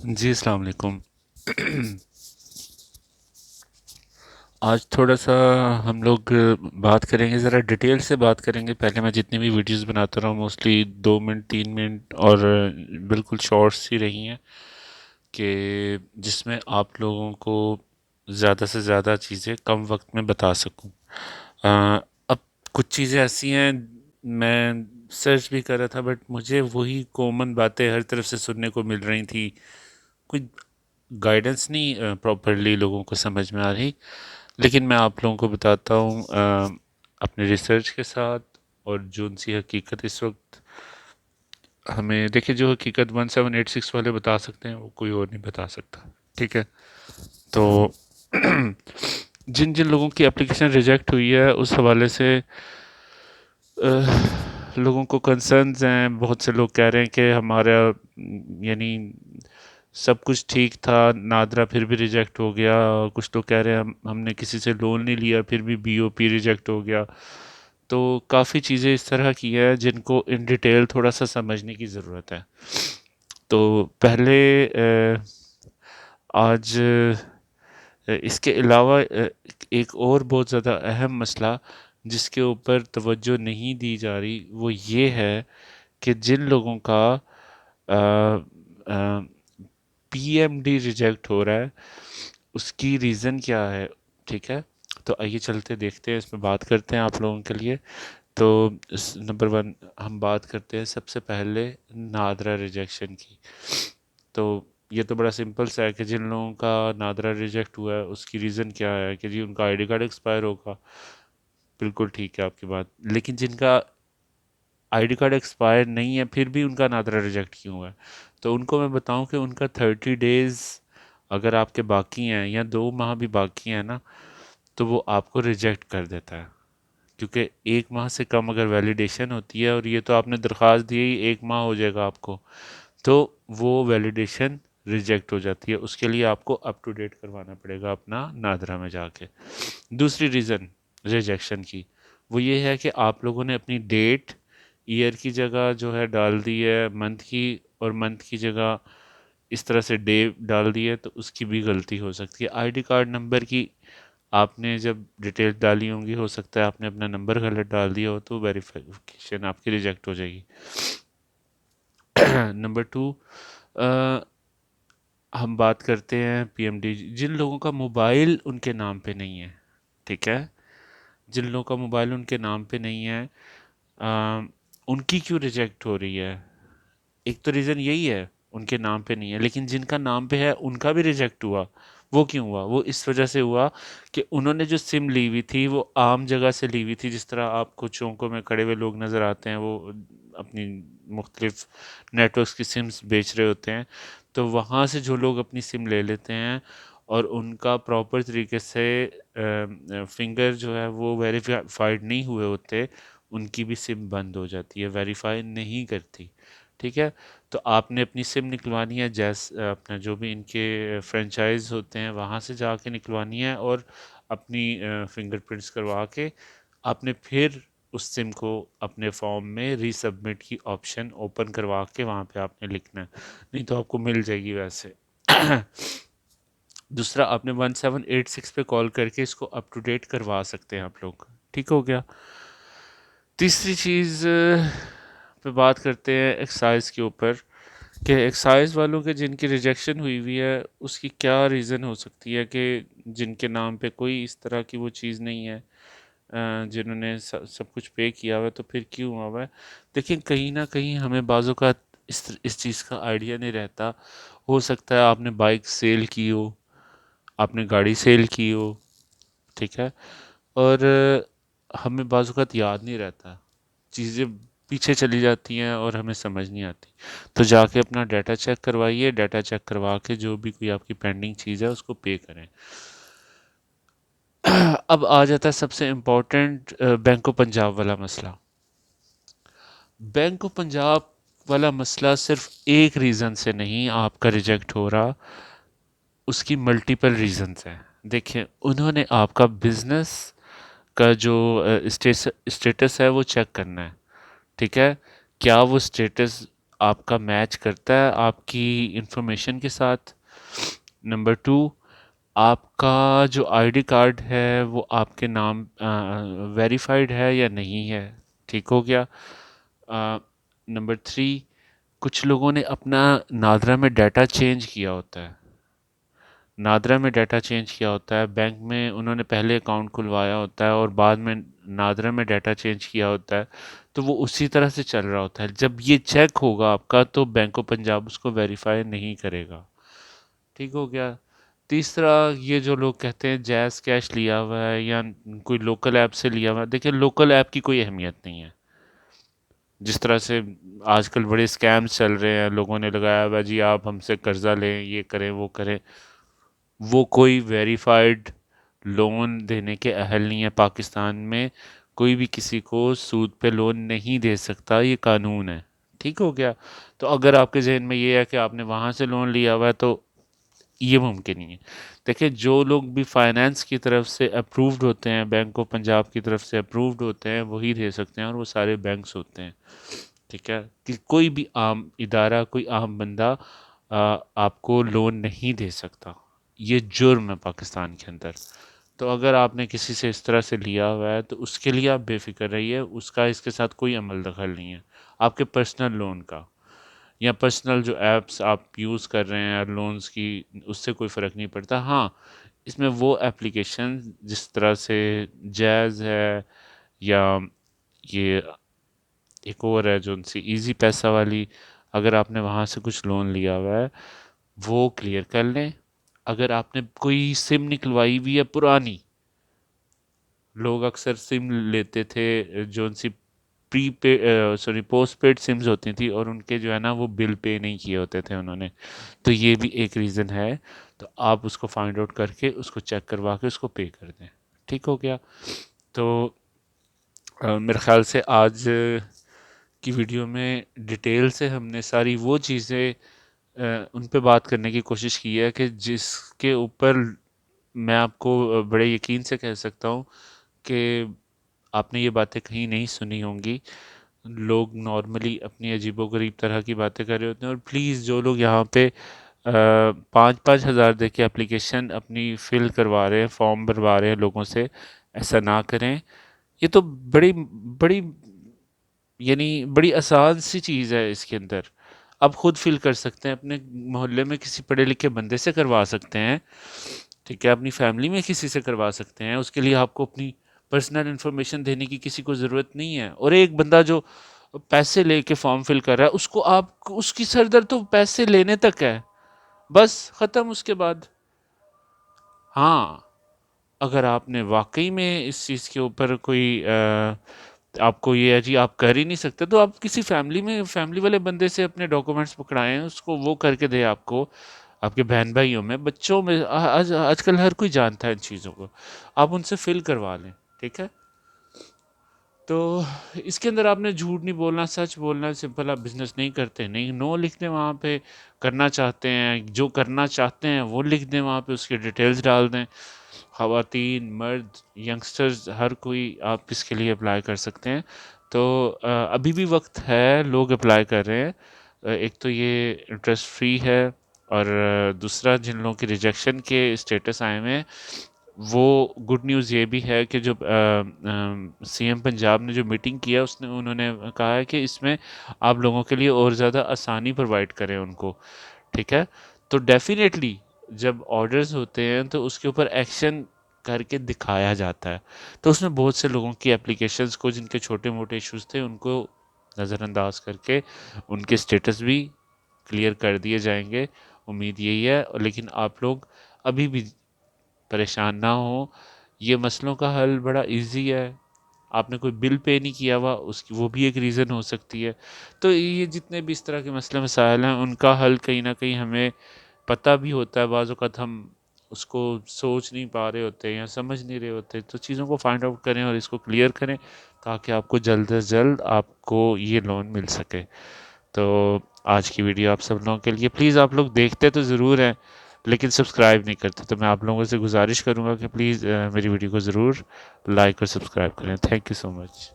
جی السلام علیکم۔ آج تھوڑا سا ہم لوگ بات کریں گے، ذرا ڈیٹیل سے بات کریں گے۔ پہلے میں جتنی بھی ویڈیوز بناتا رہا ہوں موسٹلی 2 منٹ 3 منٹ اور بالکل شارٹس ہی رہی ہیں، کہ جس میں آپ لوگوں کو زیادہ سے زیادہ چیزیں کم وقت میں بتا سکوں۔ اب کچھ چیزیں ایسی ہیں، میں سرچ بھی کر رہا تھا بٹ مجھے وہی کامن باتیں ہر طرف سے سننے کو مل رہی تھی، کوئی گائیڈنس نہیں پراپرلی لوگوں کو سمجھ میں آ رہی۔ لیکن میں آپ لوگوں کو بتاتا ہوں اپنے ریسرچ کے ساتھ، اور جو ان سی حقیقت اس وقت ہمیں دیکھیں، جو حقیقت 1786 والے بتا سکتے ہیں وہ کوئی اور نہیں بتا سکتا، ٹھیک ہے؟ تو جن جن لوگوں کی اپلیکیشن ریجیکٹ ہوئی ہے اس حوالے سے لوگوں کو کنسرنز ہیں۔ بہت سے لوگ کہہ رہے ہیں کہ ہمارا یعنی سب کچھ ٹھیک تھا، نادرا پھر بھی ریجیکٹ ہو گیا۔ کچھ لوگ کہہ رہے ہیں ہم نے کسی سے لون نہیں لیا پھر بھی بی او پی ریجیکٹ ہو گیا۔ تو کافی چیزیں اس طرح کی ہے جن کو ان ڈیٹیل تھوڑا سا سمجھنے کی ضرورت ہے۔ تو پہلے آج اس کے علاوہ ایک اور بہت زیادہ اہم مسئلہ جس کے اوپر توجہ نہیں دی جا رہی، وہ یہ ہے کہ جن لوگوں کا پی ایم ڈی ریجیکٹ ہو رہا ہے اس کی ریزن کیا ہے، ٹھیک ہے؟ تو آئیے چلتے دیکھتے ہیں، اس میں بات کرتے ہیں آپ لوگوں کے لیے۔ تو نمبر 1 ہم بات کرتے ہیں سب سے پہلے نادرا ریجیکشن کی۔ تو یہ تو بڑا سمپل سا ہے کہ جن لوگوں کا نادرا ریجیکٹ ہوا ہے اس کی ریزن کیا ہے کہ جی ان کا آئی ڈی کارڈ ایکسپائر ہوگا۔ بالکل ٹھیک ہے آپ کی بات، لیکن جن کا آئی ڈی کارڈ ایکسپائر نہیں ہے پھر بھی ان کا نادرا ریجیکٹ کیوں ہوا ہے؟ تو ان کو میں بتاؤں کہ ان کا 30 days اگر آپ کے باقی ہیں یا 2 ماہ بھی باقی ہیں نا، تو وہ آپ کو ریجیکٹ کر دیتا ہے، کیونکہ 1 ماہ سے کم اگر ویلیڈیشن ہوتی ہے، اور یہ تو آپ نے درخواست دی ہی 1 ماہ ہو جائے گا آپ کو، تو وہ ویلیڈیشن ریجیکٹ ہو جاتی ہے۔ اس کے لیے آپ کو اپ ٹو ڈیٹ کروانا پڑے گا اپنا نادرا میں جا کے۔ دوسری ریزن ریجیکشن کی وہ یہ ہے کہ آپ لوگوں نے اپنی ڈیٹ ایئر کی جگہ جو ہے ڈال دی ہے منتھ کی، اور منتھ کی جگہ اس طرح سے ڈے ڈال دی ہے، تو اس کی بھی غلطی ہو سکتی ہے۔ آئی ڈی کارڈ نمبر کی آپ نے جب ڈیٹیل ڈالی ہوں گی، ہو سکتا ہے آپ نے اپنا نمبر غلط ڈال دیا ہو، تو ویریفیکیشن آپ کی ریجیکٹ ہو جائے گی۔ نمبر 2 ہم بات کرتے ہیں پی ایم ڈی، جن لوگوں کا موبائل ان کے نام پہ نہیں ہے، ٹھیک ہے؟ جن لوگوں کا موبائل ان کے نام پہ نہیں ہے، ان کی کیوں ریجیکٹ ہو رہی ہے؟ ایک تو ریزن یہی ہے ان کے نام پہ نہیں ہے، لیکن جن کا نام پہ ہے ان کا بھی ریجیکٹ ہوا۔ وہ کیوں ہوا؟ وہ اس وجہ سے ہوا کہ انہوں نے جو سم لی ہوئی تھی وہ عام جگہ سے لی ہوئی تھی، جس طرح آپ کو چوکوں میں کھڑے ہوئے لوگ نظر آتے ہیں، وہ اپنی مختلف نیٹ ورکس کی سمز بیچ رہے ہوتے ہیں۔ تو وہاں سے جو لوگ اپنی سم لے لیتے ہیں اور ان کا پراپر طریقے سے فنگر جو ہے وہ ویریفائڈ نہیں ہوئے ہوتے، ان کی بھی سم بند ہو جاتی ہے، ویریفائی نہیں کرتی، ٹھیک ہے؟ تو آپ نے اپنی سم نکلوانی ہے، اپنا جو بھی ان کے فرینچائز ہوتے ہیں وہاں سے جا کے نکلوانی ہے، اور اپنی فنگر پرنٹس کروا کے آپ نے پھر اس سم کو اپنے فارم میں ری سبمٹ کی آپشن اوپن کروا کے وہاں پہ آپ نے لکھنا ہے، نہیں تو آپ کو مل جائے گی ویسے۔ دوسرا، آپ نے 1786 پہ کال کر کے اس کو اپ ٹو ڈیٹ کروا سکتے ہیں آپ لوگ، ٹھیک ہو گیا؟ تیسری چیز پہ بات کرتے ہیں ایکسائز کے اوپر، کہ ایکسائز والوں کے جن کی ریجیکشن ہوئی ہوئی ہے اس کی کیا ریزن ہو سکتی ہے، کہ جن کے نام پہ کوئی اس طرح کی وہ چیز نہیں ہے، جنہوں نے سب کچھ پے کیا ہوا ہے، تو پھر کیوں ہوا ہوا ہے؟ دیکھیں، کہیں نہ کہیں ہمیں بعض اوقات اس چیز کا آئیڈیا نہیں رہتا۔ ہو سکتا ہے آپ نے بائک سیل کی ہو، آپ نے گاڑی سیل کی ہو، ٹھیک ہے؟ اور ہمیں بعض اوقات یاد نہیں رہتا، چیزیں پیچھے چلی جاتی ہیں اور ہمیں سمجھ نہیں آتی۔ تو جا کے اپنا ڈیٹا چیک کروائیے، ڈیٹا چیک کروا کے جو بھی کوئی آپ کی پینڈنگ چیز ہے اس کو پے کریں۔ اب آ جاتا ہے سب سے امپورٹنٹ بینک آف پنجاب والا مسئلہ۔ بینک آف پنجاب والا مسئلہ صرف ایک ریزن سے نہیں آپ کا ریجیکٹ ہو رہا، اس کی ملٹیپل ریزنز ہیں۔ دیکھیں، انہوں نے آپ کا بزنس کا جو اسٹیٹس ہے وہ چیک کرنا ہے، ٹھیک ہے؟ کیا وہ اسٹیٹس آپ کا میچ کرتا ہے آپ کی انفارمیشن کے ساتھ. نمبر 2، آپ کا جو آئی ڈی کارڈ ہے وہ آپ کے نام ویریفائڈ ہے یا نہیں ہے. ٹھیک ہو گیا. نمبر 3، کچھ لوگوں نے اپنا نادرا میں ڈیٹا چینج کیا ہوتا ہے. نادرا میں ڈیٹا چینج کیا ہوتا ہے، بینک میں انہوں نے پہلے اکاؤنٹ کھلوایا ہوتا ہے اور بعد میں نادرا میں ڈیٹا چینج کیا ہوتا ہے، تو وہ اسی طرح سے چل رہا ہوتا ہے. جب یہ چیک ہوگا آپ کا تو بینک آف پنجاب اس کو ویریفائی نہیں کرے گا. ٹھیک ہو گیا. تیسرا، یہ جو لوگ کہتے ہیں جیز کیش لیا ہوا ہے یا کوئی لوکل ایپ سے لیا ہوا ہے، دیکھیں لوکل ایپ کی کوئی اہمیت نہیں ہے. جس طرح سے آج کل بڑے اسکیمز چل رہے ہیں، لوگوں نے لگایا ہوا جی آپ ہم سے قرضہ لیں، یہ کریں وہ کریں، وہ کوئی ویریفائڈ لون دینے کے اہل نہیں ہے. پاکستان میں کوئی بھی کسی کو سود پہ لون نہیں دے سکتا، یہ قانون ہے. ٹھیک ہو گیا. تو اگر آپ کے ذہن میں یہ ہے کہ آپ نے وہاں سے لون لیا ہوا ہے تو یہ ممکن نہیں ہے. دیکھیں جو لوگ بھی فائنانس کی طرف سے اپرووڈ ہوتے ہیں، بینک آف پنجاب کی طرف سے اپرووڈ ہوتے ہیں، وہی دے سکتے ہیں، اور وہ سارے بینکس ہوتے ہیں. ٹھیک ہے، کہ کوئی بھی عام ادارہ، کوئی عام بندہ آپ کو لون نہیں دے سکتا. یہ جرم ہے پاکستان کے اندر. تو اگر آپ نے کسی سے اس طرح سے لیا ہوا ہے تو اس کے لیے آپ بے فکر رہیے، اس کا اس کے ساتھ کوئی عمل دخل نہیں ہے. آپ کے پرسنل لون کا یا پرسنل جو ایپس آپ یوز کر رہے ہیں لونز کی، اس سے کوئی فرق نہیں پڑتا. ہاں، اس میں وہ اپلیکیشن جس طرح سے جیز ہے یا یہ ایک اور ہے جو ان سے ایزی پیسہ والی، اگر آپ نے وہاں سے کچھ لون لیا ہوا ہے وہ کلیئر کر لیں. اگر آپ نے کوئی سم نکلوائی ہوئی ہے پرانی، لوگ اکثر سم لیتے تھے جو ان سی پری پے پوسٹ پیڈ سمز ہوتی تھیں، اور ان کے جو ہے نا وہ بل پے نہیں کیے ہوتے تھے انہوں نے، تو یہ بھی ایک ریزن ہے. تو آپ اس کو فائنڈ آؤٹ کر کے اس کو چیک کروا کے اس کو پے کر دیں. ٹھیک ہو گیا. تو میرے خیال سے آج کی ویڈیو میں ڈیٹیل سے ہم نے ساری وہ چیزیں ان پہ بات کرنے کی کوشش کی ہے کہ جس کے اوپر میں آپ کو بڑے یقین سے کہہ سکتا ہوں کہ آپ نے یہ باتیں کہیں نہیں سنی ہوں گی. لوگ نارملی اپنی عجیب و غریب طرح کی باتیں کر رہے ہوتے ہیں. اور پلیز جو لوگ یہاں پہ 5,000 دے کے اپلیکیشن اپنی فل کروا رہے ہیں، فارم بھروا رہے ہیں لوگوں سے، ایسا نہ کریں. یہ تو بڑی بڑی یعنی بڑی آسان سی چیز ہے. اس کے اندر آپ خود فل کر سکتے ہیں، اپنے محلے میں کسی پڑھے لکھے بندے سے کروا سکتے ہیں. ٹھیک ہے، اپنی فیملی میں کسی سے کروا سکتے ہیں. اس کے لیے آپ کو اپنی پرسنل انفارمیشن دینے کی کسی کو ضرورت نہیں ہے. اور ایک بندہ جو پیسے لے کے فارم فل کر رہا ہے، اس کو آپ اس کی سر درد تو پیسے لینے تک ہے، بس ختم. اس کے بعد ہاں، اگر آپ نے واقعی میں اس چیز کے اوپر کوئی آپ کو یہ ہے جی آپ کر ہی نہیں سکتے، تو آپ کسی فیملی والے بندے سے اپنے ڈاکومنٹس پکڑائیں، اس کو وہ کر کے دے آپ کو. آپ کے بہن بھائیوں میں، بچوں میں، آج کل ہر کوئی جانتا ہے ان چیزوں کو، آپ ان سے فل کروا لیں. ٹھیک ہے. تو اس کے اندر آپ نے جھوٹ نہیں بولنا، سچ بولنا ہے. سمپل. آپ بزنس نہیں کرتے، نہیں، نو لکھ دیں وہاں پہ. کرنا چاہتے ہیں، جو کرنا چاہتے ہیں وہ لکھ دیں وہاں پہ، اس کے ڈیٹیلز ڈال دیں. خواتین، مرد، ینگسٹرز، ہر کوئی آپ اس کے لیے اپلائی کر سکتے ہیں. تو ابھی بھی وقت ہے، لوگ اپلائی کر رہے ہیں. ایک تو یہ انٹرسٹ فری ہے، اور دوسرا جن لوگوں کے ریجیکشن کے اسٹیٹس آئے ہوئے ہیں، وہ گڈ نیوز یہ بھی ہے کہ جو سی ایم پنجاب نے جو میٹنگ کیا انہوں نے کہا ہے کہ اس میں آپ لوگوں کے لیے اور زیادہ آسانی پرووائڈ کریں ان کو. ٹھیک ہے. تو ڈیفینیٹلی جب آرڈرز ہوتے ہیں تو اس کے اوپر ایکشن کر کے دکھایا جاتا ہے. تو اس میں بہت سے لوگوں کی اپلیکیشنز کو، جن کے چھوٹے موٹے ایشوز تھے، ان کو نظر انداز کر کے ان کے اسٹیٹس بھی کلیئر کر دیے جائیں گے. امید یہی ہے. لیکن آپ لوگ ابھی بھی پریشان نہ ہوں، یہ مسئلوں کا حل بڑا ایزی ہے. آپ نے کوئی بل پے نہیں کیا ہوا، اس کی وہ بھی ایک ریزن ہو سکتی ہے. تو یہ جتنے بھی اس طرح کے مسئلے مسائل ہیں، ان کا حل کہیں نہ کہیں ہمیں پتہ بھی ہوتا ہے. بعض اوقات ہم اس کو سوچ نہیں پا رہے ہوتے یا سمجھ نہیں رہے ہوتے. تو چیزوں کو فائنڈ آؤٹ کریں اور اس کو کلیئر کریں، تاکہ آپ کو جلد از جلد آپ کو یہ لون مل سکے. تو آج کی ویڈیو آپ سب لوگوں کے لیے. پلیز آپ لوگ دیکھتے تو ضرور ہیں لیکن سبسکرائب نہیں کرتے، تو میں آپ لوگوں سے گزارش کروں گا کہ پلیز میری ویڈیو کو ضرور لائک اور سبسکرائب کریں. Thank you so much.